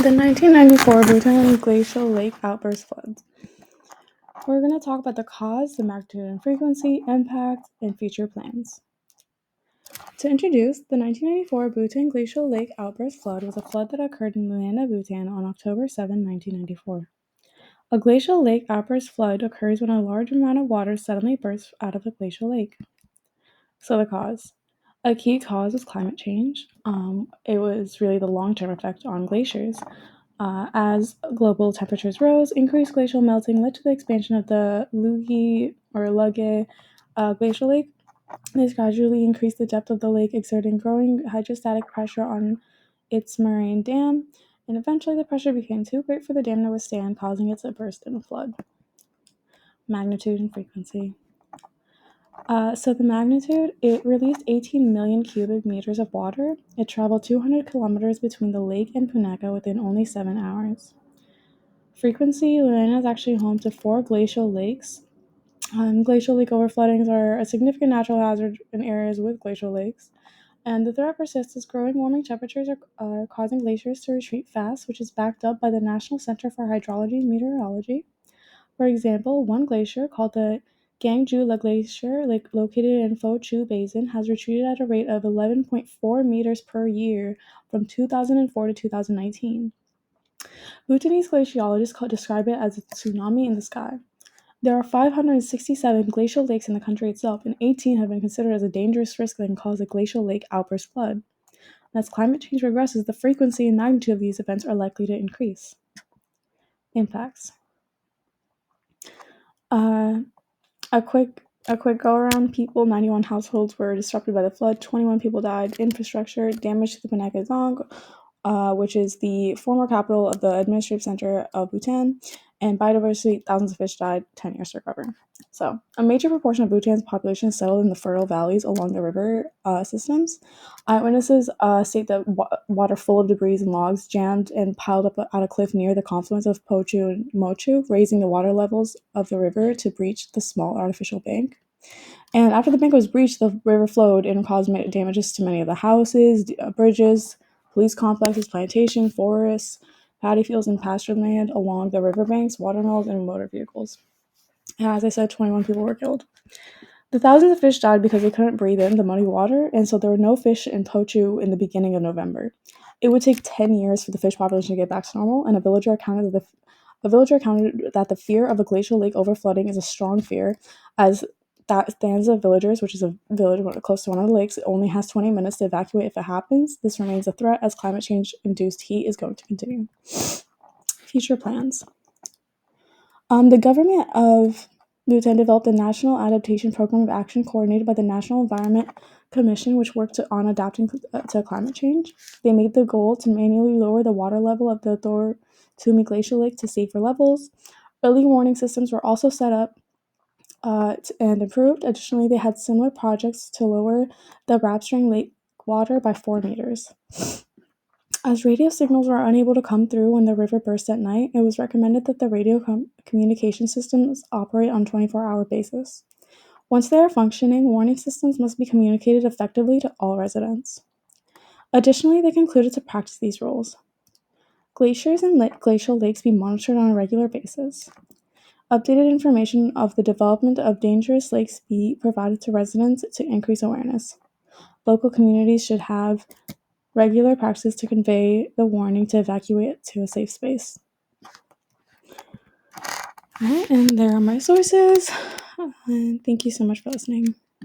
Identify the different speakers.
Speaker 1: The 1994 Bhutan Glacial Lake Outburst floods. We're going to talk about the cause, the magnitude and frequency, impact, and future plans. To introduce, the 1994 Bhutan Glacial Lake Outburst flood was a flood that occurred in the land of Bhutan on October 7, 1994. A glacial lake outburst flood occurs when a large amount of water suddenly bursts out of a glacial lake. So the cause. A key cause was climate change. It was really the long-term effect on glaciers. As global temperatures rose, increased glacial melting led to the expansion of the Lugi glacial lake. This gradually increased the depth of the lake, exerting growing hydrostatic pressure on its moraine dam, and eventually the pressure became too great for the dam to withstand, causing it to burst in a flood. Magnitude and frequency. So the magnitude, it released 18 million cubic meters of water. It traveled 200 kilometers between the lake and Punakha within only 7 hours. Frequency, Lahaina is actually home to 4 glacial lakes. Glacial lake overfloodings are a significant natural hazard in areas with glacial lakes, and the threat persists as growing warming temperatures are causing glaciers to retreat fast, which is backed up by the National Center for Hydrology and Meteorology. For example, one glacier called the Gangju La Glacier, located in Pho Chu Basin, has retreated at a rate of 11.4 meters per year from 2004 to 2019. Bhutanese glaciologists describe it as a tsunami in the sky. There are 567 glacial lakes in the country itself, and 18 have been considered as a dangerous risk that can cause a glacial lake outburst flood. As climate change progresses, the frequency and magnitude of these events are likely to increase. Impacts. A quick go around. 91 households were disrupted by the flood. 21 people died. Infrastructure damage to the Punakha Dzong, which is the former capital of the administrative center of Bhutan, and biodiversity. Thousands of fish died. 10 years to recover. So, a major proportion of Bhutan's population is settled in the fertile valleys along the river systems. Eyewitnesses state that water full of debris and logs jammed and piled up at a cliff near the confluence of Pochu and Mochu, raising the water levels of the river to breach the small artificial bank. And after the bank was breached, the river flowed and caused damages to many of the houses, bridges, police complexes, plantation, forests, paddy fields, and pasture land along the riverbanks, watermills, and motor vehicles. And as I said, 21 people were killed. The thousands of fish died because they couldn't breathe in the muddy water, and so there were no fish in Pochu in the beginning of November. It would take 10 years for the fish population to get back to normal, and a villager accounted that the fear of a glacial lake overflooding is a strong fear, as that stanza of villagers, which is a village close to one of the lakes, only has 20 minutes to evacuate if it happens. This remains a threat as climate change-induced heat is going to continue. Future plans. The government of Bhutan developed a National Adaptation Program of Action coordinated by the National Environment Commission, which worked on adapting to climate change. They made the goal to manually lower the water level of the Thor Tumi Glacial Lake to safer levels. Early warning systems were also set up and improved. Additionally, they had similar projects to lower the Rapstring Lake water by 4 meters. As radio signals were unable to come through when the river burst at night, it was recommended that the radio communication systems operate on a 24-hour basis. Once they are functioning, warning systems must be communicated effectively to all residents. Additionally, they concluded to practice these rules. Glaciers and glacial lakes be monitored on a regular basis. Updated information of the development of dangerous lakes be provided to residents to increase awareness. Local communities should have regular practices to convey the warning to evacuate to a safe space. All right, and there are my sources. And thank you so much for listening.